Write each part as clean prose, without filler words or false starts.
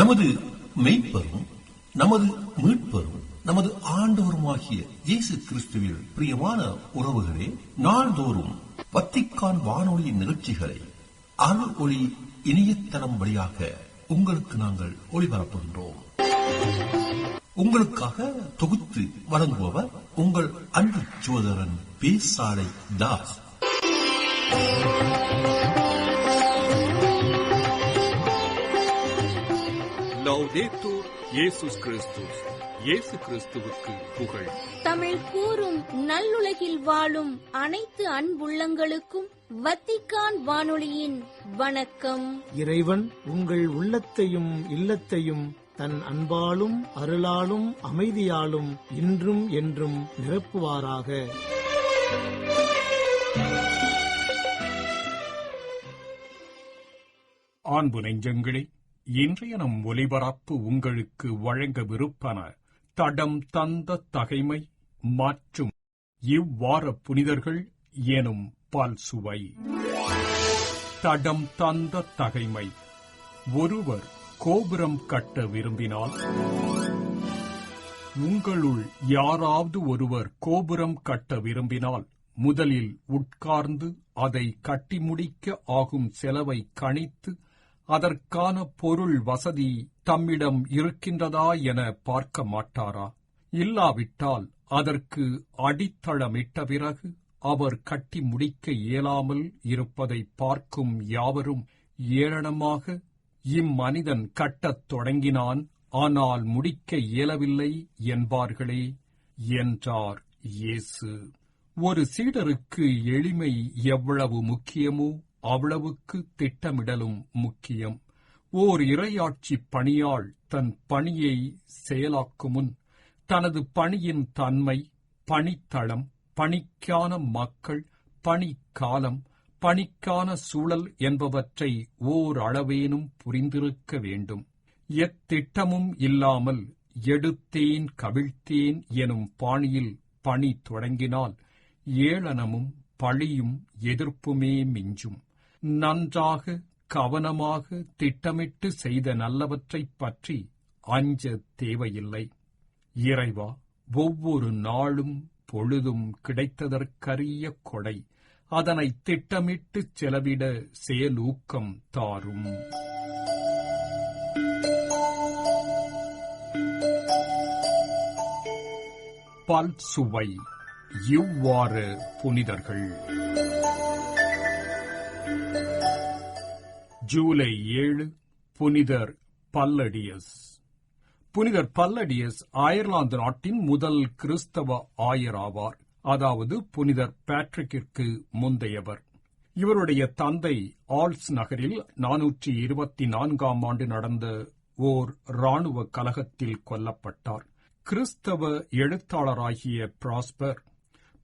நமது மெய்ப்பரும் நமது மீட்பரும் நமது ஆண்டவருமாகிய இயேசு கிறிஸ்துவில் பிரியமான உறவுகளே, நாள்தோறும் வத்திக்கான் வானொலியின் நிகழ்ச்சிகளை அருள் ஒளி இணையதளம் வழியாக உங்களுக்கு நாங்கள் ஒளிபரப்புகின்றோம். உங்களுக்காக தொகுத்து வழங்குபவர் உங்கள் அன்பு சகோதரன் பேசாலை தாஸ். லௌதேத்தூர் இயேசுஸ் கிறிஸ்துஸ். இயேசு கிறிஸ்துவுக்கு புகழ். தமிழ் கூறும் நல்லுலகில் வாழும் அனைத்து அன்புள்ளங்களுக்கும் வத்திக்கான் வானொலியின் வணக்கம். இறைவன் உங்கள் உள்ளத்தையும் இல்லத்தையும் தன் அன்பாலும் அருளாலும் அமைதியாலும் இன்றும் என்றும் நிரப்புவாராக. அன்பு நெஞ்சங்களே, இன்றைய நம் ஒலிபரப்பு உங்களுக்கு வழங்கவிருப்பன தடம் தந்த தகைமை மற்றும் இவ்வார புனிதர்கள் எனும் பல்சுவை. தடம் தந்த தகைமை. ஒருவர் கோபுரம் கட்ட விரும்பினால், உங்களுள் யாராவது ஒருவர் கோபுரம் கட்ட விரும்பினால் முதலில் உட்கார்ந்து அதை கட்டி முடிக்க ஆகும் செலவை கணித்து அதற்கான பொருள் வசதி தம்மிடம் இருக்கின்றதா என பார்க்க மாட்டாரா? இல்லாவிட்டால் அதற்கு அடித்தளமிட்ட பிறகு அவர் கட்டி முடிக்க இயலாமல் இருப்பதை பார்க்கும் யாவரும் ஏளனமாக, இம்மனிதன் கட்டத் தொடங்கினான், ஆனால் முடிக்க இயலவில்லை என்பார்களே என்றார் இயேசு. ஒரு சீடருக்கு எளிமை எவ்வளவு முக்கியமோ அவ்வளவுக்கு திட்டமிடலும் முக்கியம். ஓர் இறையாட்சி பணியாள் தன் பணியை செயலாக்கும் முன் தனது பணியின் தன்மை, பணித்தளம், பணிக்கான மக்கள், பணிக்காலம், பணிக்கான சூழல் என்பவற்றை ஓர் அளவேனும் புரிந்திருக்க வேண்டும். எத்திட்டமும் இல்லாமல் எடுத்தேன் கவிழ்த்தேன் எனும் பாணியில் பணி தொடங்கினால் ஏளனமும் பழியும் எதிர்ப்புமே மிஞ்சும். நன்றாக கவனமாக திட்டமிட்டு செய்த நல்லவற்றைப் பற்றி அஞ்ச தேவையில்லை. இறைவா, ஒவ்வொரு நாளும் பொழுதும் கிடைத்ததற்கரிய கொடை, அதனை திட்டமிட்டு செலவிட செயலூக்கம் தாரும். பல்சுவை. இவ்வார புனிதர்கள். ஜூலை 7 புனிதர் பல்லடியஸ். புனிதர் பல்லடியஸ் அயர்லாந்து நாட்டின் முதல் கிறிஸ்தவ ஆயராவார். அதாவது புனிதர் பேட்ரிக்கிற்கு முந்தையவர். இவருடைய தந்தை ஆல்ஸ் நகரில் 424ஆம் ஆண்டு நடந்த ஓர் இராணுவ கலகத்தில் கொல்லப்பட்டார். கிறிஸ்தவ எழுத்தாளராகிய பிராஸ்பர்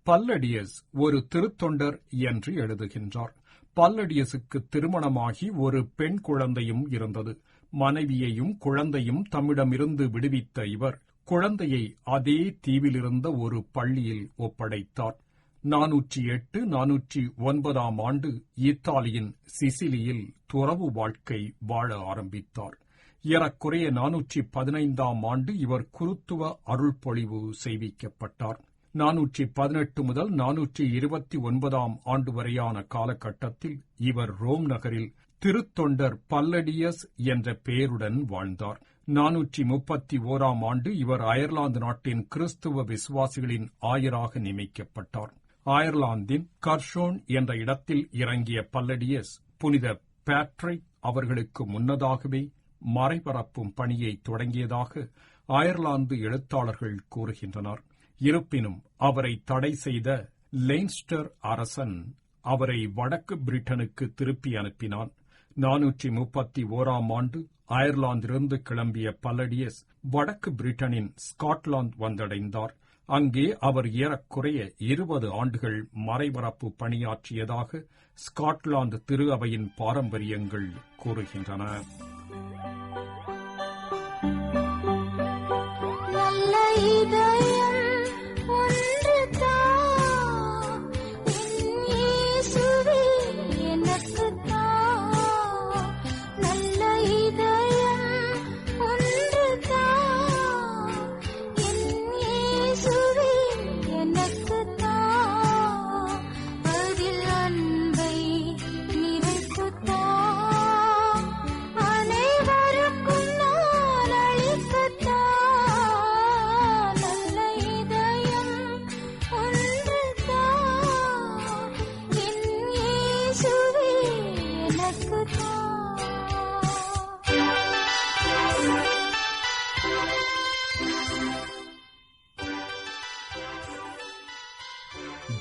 பல்லடியஸ் ஒரு திருத்தொண்டர் என்று எழுதுகின்றார். பல்லடியஸுக்கு திருமணமாகி ஒரு பெண் குழந்தையும் இருந்தது. மனைவியையும் குழந்தையும் தம்மிடமிருந்து விடுவித்த இவர் குழந்தையை அதே தீவிலிருந்த ஒரு பள்ளியில் ஒப்படைத்தார். 408-409ஆம் ஆண்டு இத்தாலியின் சிசிலியில் துறவு வாழ்க்கை வாழ ஆரம்பித்தார். ஏறக்குறைய 415ஆம் ஆண்டு இவர் குருத்துவ அருள்பொழிவு செய்விக்கப்பட்டார். 418 முதல் 429ஆம் ஆண்டு வரையான காலகட்டத்தில் இவர் ரோம் நகரில் திருத்தொண்டர் பல்லடியஸ் என்ற பெயருடன் வாழ்ந்தார். 431ஆம் ஆண்டு இவர் அயர்லாந்து நாட்டின் கிறிஸ்துவ விசுவாசிகளின் ஆயராக நியமிக்கப்பட்டார். அயர்லாந்தின் கர்ஷோன் என்ற இடத்தில் இறங்கிய பல்லடியஸ் புனித பேட்ரிக் அவர்களுக்கு முன்னதாகவே மறைபரப்பும் பணியை தொடங்கியதாக அயர்லாந்து எழுத்தாளர்கள் கூறுகின்றனர். இருப்பினும் அவரை தடை செய்த லெய்ன்ஸ்டர் அரசன் அவரை வடக்கு பிரிட்டனுக்கு திருப்பி அனுப்பினான். 431ஆம் ஆண்டு அயர்லாந்திலிருந்து கிளம்பிய பல்லடியஸ் வடக்கு பிரிட்டனின் ஸ்காட்லாந்து வந்தடைந்தார். அங்கே அவர் ஏறக்குறைய 20 ஆண்டுகள் மறைபரப்பு பணியாற்றியதாக ஸ்காட்லாந்து திரு அவையின் பாரம்பரியங்கள் கூறுகின்றன.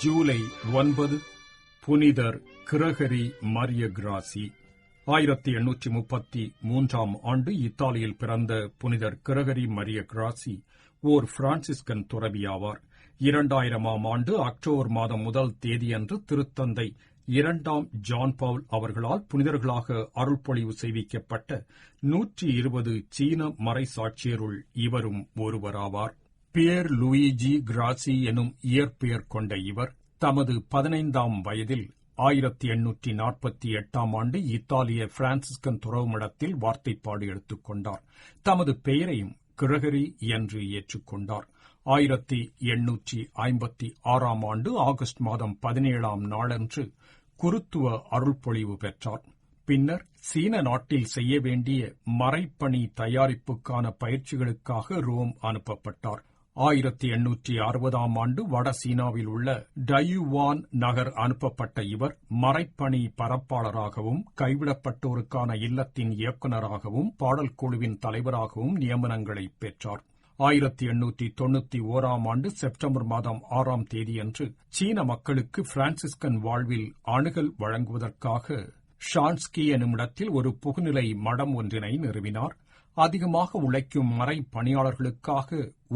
ஜூலை 9 புனிதர் கிரகரி மரிய கிராசி. 1833 ஆண்டு இத்தாலியில் பிறந்த புனிதர் கிரகரி மரிய கிராசி ஓர் பிரான்சிஸ்கன் துறவியாவார். 2000 ஆண்டு அக்டோபர் மாதம் 1 தேதியன்று திருத்தந்தை 2 ஜான் பவுல் அவர்களால் புனிதர்களாக அருள்பொழிவு செய்விக்கப்பட்ட 120 சீன மறைசாட்சியருள் இவரும் ஒருவராவார். பியர் லூயிஜி கிராசி எனும் இயற்பெயர் கொண்ட இவர் தமது 15ஆம் வயதில் 1848 ஆண்டு இத்தாலிய பிரான்சிஸ்கன் துறவு மடத்தில் வார்த்தைப்பாடு எடுத்துக் கொண்டார். தமது பெயரையும் கிரகரி என்று ஏற்றுக்கொண்டார். 1856 ஆண்டு ஆகஸ்ட் மாதம் 17ஆம் நாளன்று குருத்துவ அருள்பொழிவு பெற்றார். பின்னர் சீன நாட்டில் செய்ய வேண்டிய மறைப்பணி தயாரிப்புக்கான பயிற்சிகளுக்காக ரோம் அனுப்பப்பட்டார். 1860 ஆண்டு வட சீனாவில் உள்ள டையுவான் நகர் அனுப்பப்பட்ட இவர் மறைப்பணி பரப்பாளராகவும் கைவிடப்பட்டோருக்கான இல்லத்தின் இயக்குநராகவும் பாடல் குழுவின் தலைவராகவும் நியமனங்களை பெற்றார். 1891 ஆண்டு செப்டம்பர் மாதம் 6 தேதியன்று சீன மக்களுக்கு பிரான்சிஸ்கன் வாழ்வில் அணுகல் வழங்குவதற்காக ஷான்ஸ்கி எனுமிடத்தில் ஒரு புகுநிலை மடம் ஒன்றினை நிறுவினார். அதிகமாக உழைக்கும் மறை பணியாளர்களுக்காக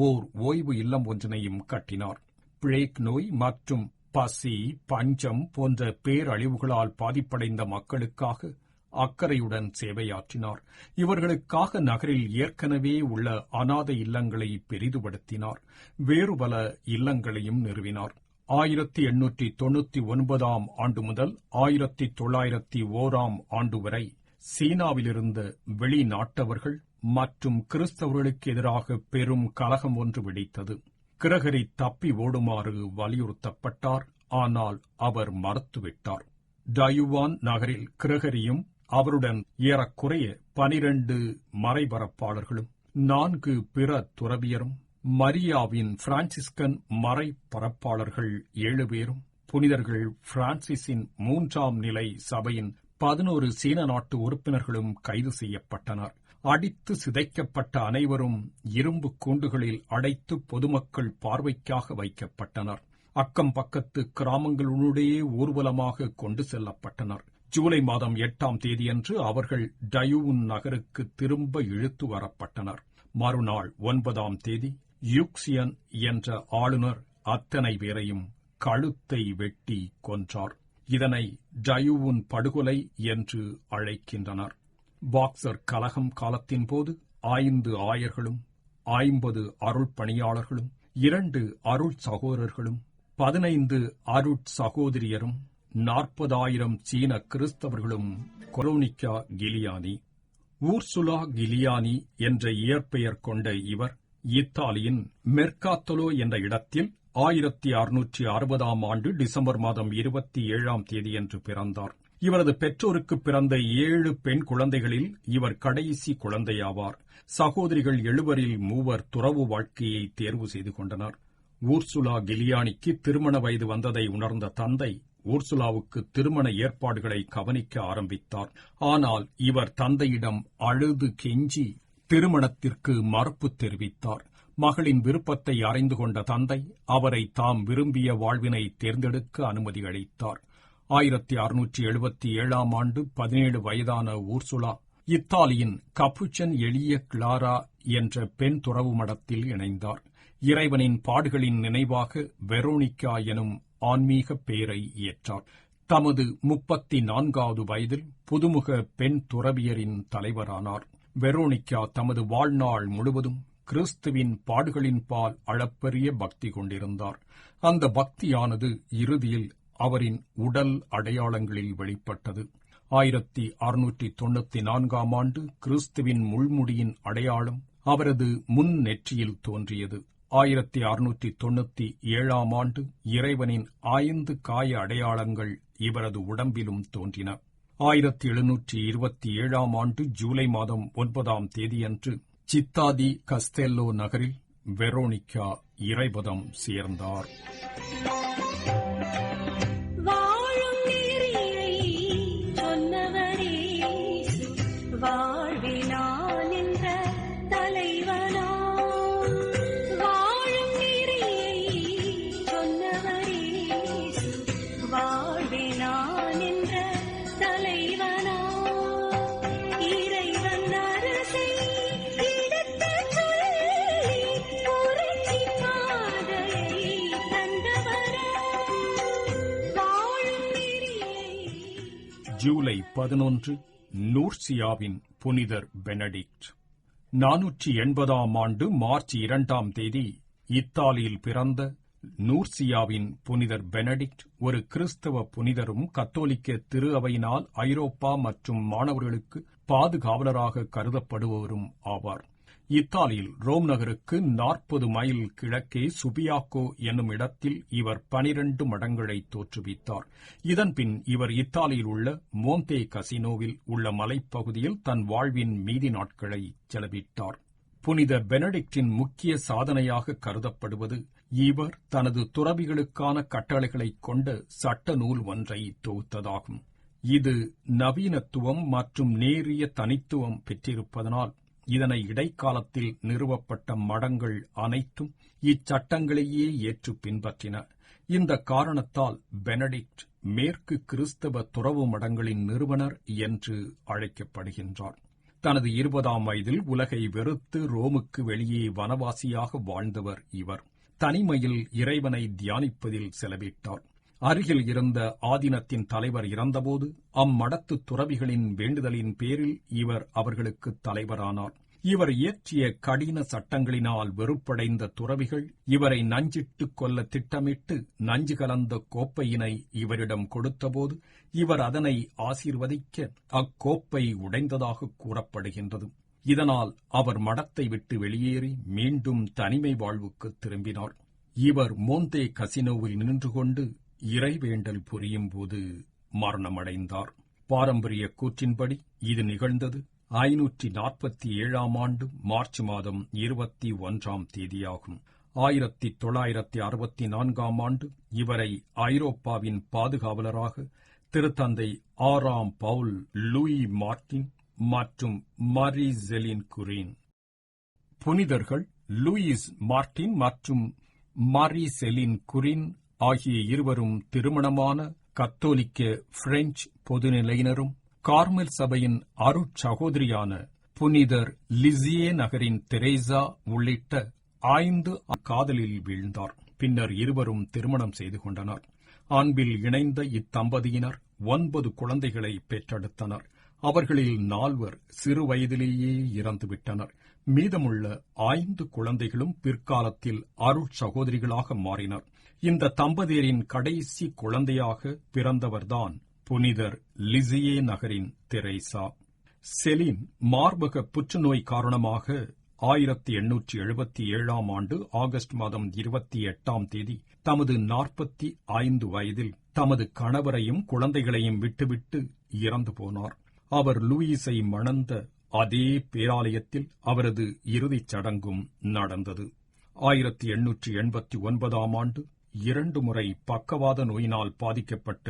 ஓர் ஓய்வு இல்லம் ஒன்றினையும் கட்டினார். பிளேக் நோய் மற்றும் பசி, பஞ்சம் போன்ற பேரழிவுகளால் பாதிப்படைந்த மக்களுக்காக அக்கறையுடன் சேவையாற்றினார். இவர்களுக்காக நகரில் ஏற்கனவே உள்ள அநாதை இல்லங்களை பெரிதுபடுத்தினார். வேறு பல இல்லங்களையும் நிறுவினார். 1899 ஆண்டு முதல் 1901 ஆண்டு வரை சீனாவிலிருந்த வெளிநாட்டவர்கள் மற்றும் கிறிஸ்தவர்களுக்கு எதிராக பெரும் கலகம் ஒன்று வெடித்தது. கிரகரி தப்பி ஓடுமாறு வலியுறுத்தப்பட்டார். ஆனால் அவர் மறுத்துவிட்டார். டையுவான் நகரில் கிரகரியும் அவருடன் ஏறக்குறைய 12 மறைபரப்பாளர்களும் 4 பிற துறவியரும் மரியாவின் பிரான்சிஸ்கன் மறைபரப்பாளர்கள் 7 பேரும் புனிதர்கள் பிரான்சிஸின் 3ஆம் நிலை சபையின் 11 சீன நாட்டு உறுப்பினர்களும் கைது செய்யப்பட்டனர். அடித்து சிதைக்கப்பட்ட அனைவரும் இரும்பு கூண்டுகளில் அடைத்து பொதுமக்கள் பார்வைக்காக வைக்கப்பட்டனர். அக்கம் பக்கத்து கிராமங்களுடைய ஊர்வலமாக கொண்டு செல்லப்பட்டனர். ஜூலை மாதம் 8 தேதியன்று அவர்கள் டையுன் நகருக்கு திரும்ப இழுத்து வரப்பட்டனர். மறுநாள் 9 தேதி யூக்சியன் என்ற ஆளுநர் அத்தனை பேரையும் கழுத்தை வெட்டி கொன்றார். இதனை டையுன் படுகொலை என்று அழைக்கின்றனர். பாக்சர் கலகம் காலத்தின் போது 5 ஆயர்களும் 50 அருள் பணியாளர்களும் 2 அருள் சகோதரர்களும் 15 அருட் சகோதரியரும் 40,000 சீன கிறிஸ்தவர்களும் கொலோனிக்கா கிலியானி. ஊர்சுலா கிலியானி என்ற இயற்பெயர் கொண்ட இவர் இத்தாலியின் மெர்காத்தலோ என்ற இடத்தில் 1660 ஆண்டு டிசம்பர் மாதம் 27 தேதியன்று பிறந்தார். இவரது பெற்றோருக்கு பிறந்த 7 பெண் குழந்தைகளில் இவர் கடைசி குழந்தையாவார். சகோதரிகள் 7 3 துறவு வாழ்க்கையை தேர்வு செய்து கொண்டனர். ஊர்சுலா கிலியானிக்கு திருமண வயது வந்ததை உணர்ந்த தந்தை ஊர்சுலாவுக்கு திருமண ஏற்பாடுகளை கவனிக்க ஆரம்பித்தார். ஆனால் இவர் தந்தையிடம் அழுது கெஞ்சி திருமணத்திற்கு மறுப்பு தெரிவித்தார். மகளின் விருப்பத்தை அறிந்து கொண்ட தந்தை அவரை தாம் விரும்பிய வாழ்வினை தேர்ந்தெடுக்க அனுமதி அளித்தார். 1677 ஆண்டு 17 வயதான ஊர்சுலா இத்தாலியின் கப்புச்சன் எளிய கிளாரா என்ற பெண் துறவு மடத்தில் இணைந்தார். இறைவனின் பாடுகளின் நினைவாக வெரோனிக்கா எனும் ஆன்மீக பெயரை ஏற்றார். தமது 34வது வயதில் புதுமுக பெண் துறவியரின் தலைவரானார். வெரோனிக்கா தமது வாழ்நாள் முழுவதும் கிறிஸ்துவின் பாடுகளின் பால் அளப்பரிய பக்தி கொண்டிருந்தார். அந்த பக்தியானது இறுதியில் அவரின் உடல் அடையாளங்களில் வெளிப்பட்டது. 1694 ஆண்டு கிறிஸ்துவின் முள்முடியின் அடையாளம் அவரது முன் நெற்றியில் தோன்றியது. 1697 ஆண்டு இறைவனின் 5 காய அடையாளங்கள் இவரது உடம்பிலும் தோன்றின. 1727 ஆண்டு ஜூலை மாதம் 9 தேதியன்று சித்தாதி கஸ்தெல்லோ நகரில் வெரோனிக்கா இறைபதம் சேர்ந்தார். ஜூலை 11 நூர்சியாவின் புனிதர் பெனடிக்ட். 480ஆம் ஆண்டு மார்ச் 2ஆம் தேதி இத்தாலியில் பிறந்த நூர்சியாவின் புனிதர் பெனடிக்ட் ஒரு கிறிஸ்தவ புனிதரும் கத்தோலிக்க திரு அவையினால் ஐரோப்பா மற்றும் மாணவர்களுக்கு பாதுகாவலராக கருதப்படுபவரும் ஆவார். இத்தாலியில் ரோம் நகருக்கு 40 மைல் கிழக்கே சுபியாக்கோ என்னும் இடத்தில் இவர் 12 மடங்களை தோற்றுவித்தார். இதன்பின் இவர் இத்தாலியில் உள்ள மோந்தே கசினோவில் உள்ள மலைப்பகுதியில் தன் வாழ்வின் மீதி நாட்களை செலவிட்டார். புனித பெனடிக்டின் முக்கிய சாதனையாக கருதப்படுவது இவர் தனது துறவிகளுக்கான கட்டளைகளைக் கொண்ட சட்ட நூல் ஒன்றை தொகுத்ததாகும். இது நவீனத்துவம் மற்றும் நேரிய தனித்துவம் பெற்றிருப்பதனால் இதனை இடைக்காலத்தில் நிறுவப்பட்ட மடங்கள் அனைத்தும் இச்சட்டங்களையே ஏற்று பின்பற்றின. இந்த காரணத்தால் பெனடிக்ட் மேற்கு கிறிஸ்தவ துறவு மடங்களின் நிறுவனர் என்று அழைக்கப்படுகின்றார். தனது 20ஆம் வயதில் உலகை வெறுத்து ரோமுக்கு வெளியே வனவாசியாக வாழ்ந்தவர் இவர். தனிமையில் இறைவனை தியானிப்பதில் செலவிட்டார். அருகில் இருந்த ஆதீனத்தின் தலைவர் இறந்தபோது அம்மடத்து துறவிகளின் வேண்டுதலின் பேரில் இவர் அவர்களுக்கு தலைவரானார். இவர் இயற்றிய கடின சட்டங்களினால் வெறுப்படைந்த துறவிகள் இவரை நஞ்சிட்டுக் கொல்ல திட்டமிட்டு நஞ்சு கலந்த கோப்பையினை இவரிடம் கொடுத்தபோது இவர் அதனை ஆசீர்வதிக்க அக்கோப்பை உடைந்ததாக கூறப்படுகின்றது. இதனால் அவர் மடத்தை விட்டு வெளியேறி மீண்டும் தனிமை வாழ்வுக்கு திரும்பினார். இவர் மோந்தே கசினோவில் நின்று கொண்டு இறைவேண்டல் புரியும் போது மரணமடைந்தார். பாரம்பரிய கூற்றின்படி இது நிகழ்ந்தது 547ஆம் ஆண்டு மார்ச் மாதம் 21ஆம் தேதியாகும். 1964ஆம் ஆண்டு இவரை ஐரோப்பாவின் பாதுகாவலராக திருத்தந்தை 6ஆம் பவுல் லூயி மார்டின் மற்றும் மாரி செலின் குரீன். புனிதர்கள் லூயிஸ் மார்டின் மற்றும் மாரி செலின் குரீன் ஆகிய இருவரும் திருமணமான கத்தோலிக்க பிரெஞ்சு பொதுநிலையினரும் கார்மெல் சபையின் அருட்சகோதரியான புனிதர் லிசியே நகரின் தெரேசா உள்ளிட்ட 5 காதலில் வீழ்ந்தார். பின்னர் இருவரும் திருமணம் செய்து கொண்டனர். அன்பில் இணைந்த இத்தம்பதியினர் 9 குழந்தைகளை பெற்றெடுத்தனர். அவர்களில் 4 சிறு வயதிலேயே இறந்துவிட்டனர். மீதமுள்ள 5 குழந்தைகளும் பிற்காலத்தில் அருட்சகோதரிகளாக மாறினர். இந்த தம்பதியரின் கடைசி குழந்தையாக பிறந்தவர்தான் புனிதர் லிசியே நகரின் தெரேசா. செலின் மார்பக புற்றுநோய் காரணமாக 1877ஆம் ஆண்டு ஆகஸ்ட் மாதம் 28ஆம் தேதி தமது 45 வயதில் தமது கணவரையும் குழந்தைகளையும் விட்டுவிட்டு இறந்து போனார். அவர் லூயிஸை மணந்த அதே பேராலயத்தில் அவரது இறுதிச் சடங்கும் நடந்தது. 1889ஆம் ஆண்டு 2 முறை பக்கவாத நோயினால் பாதிக்கப்பட்ட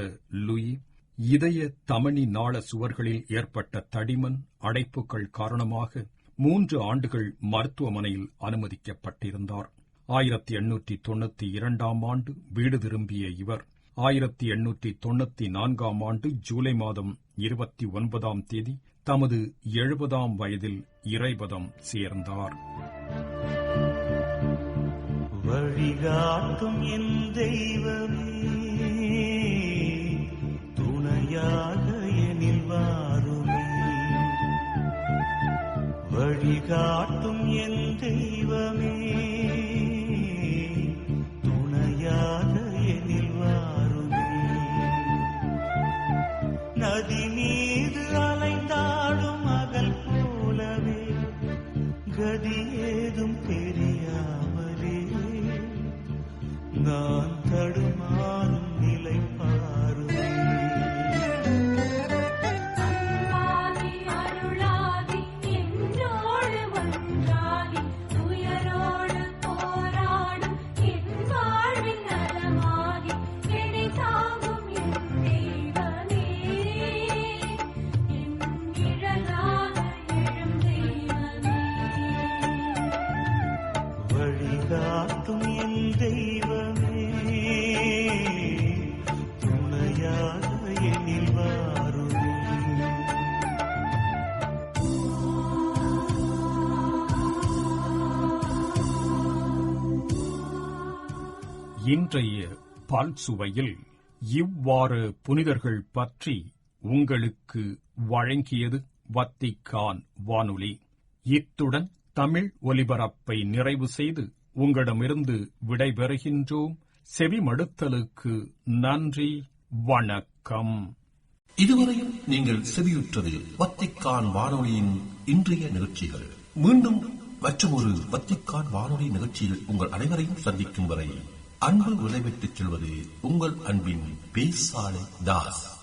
லூயி இதய தமனி நாள சுவர்களில் ஏற்பட்ட தடிமன் அடைப்புகள் காரணமாக 3 ஆண்டுகள் மருத்துவமனையில் அனுமதிக்கப்பட்டிருந்தார். 1892ஆம் ஆண்டு வீடு திரும்பிய இவர் 1894ஆம் ஆண்டு ஜூலை மாதம் 29ஆம் தேதி தமது 70ஆம் வயதில் இறைபதம் சேர்ந்தார். வழிகாட்டும் என் தெய்வமே, துணையாக எனில் வாருமே. வழிகாட்டும் என் தெய்வமே, துணையாக எனில் வாருமே. நதி மீது அலைந்தாடும் மகள் போலவே கதி ஏதும் தெரியாமலே நான் தடுமாறும் நிலை பாருமே. வழிகாட்டும் என் தெய்வமே, துணையாக எனில் வாருமே. இன்றைய பால் சுவையில் இவ்வாறு புனிதர்கள் பற்றி உங்களுக்கு வழங்கியது வத்திக்கான் வானொலி. இத்துடன் தமிழ் ஒலிபரப்பை நிறைவு செய்து உங்களிடமிருந்து விடைபெறுகின்றோம். செவிமடுத்தலுக்கு நன்றி, வணக்கம். இதுவரையும் நீங்கள் செவியுற்றது வத்திக்கான் வானொலியின் இன்றைய நிகழ்ச்சிகள். மீண்டும் மற்றொரு வத்திக்கான் வானொலி நிகழ்ச்சியில் உங்கள் அனைவரையும் சந்திக்கும் வரை அன்பு விடைபெற்றுச் செல்வது உங்கள் அன்பின் பேசாலை தாஸ்.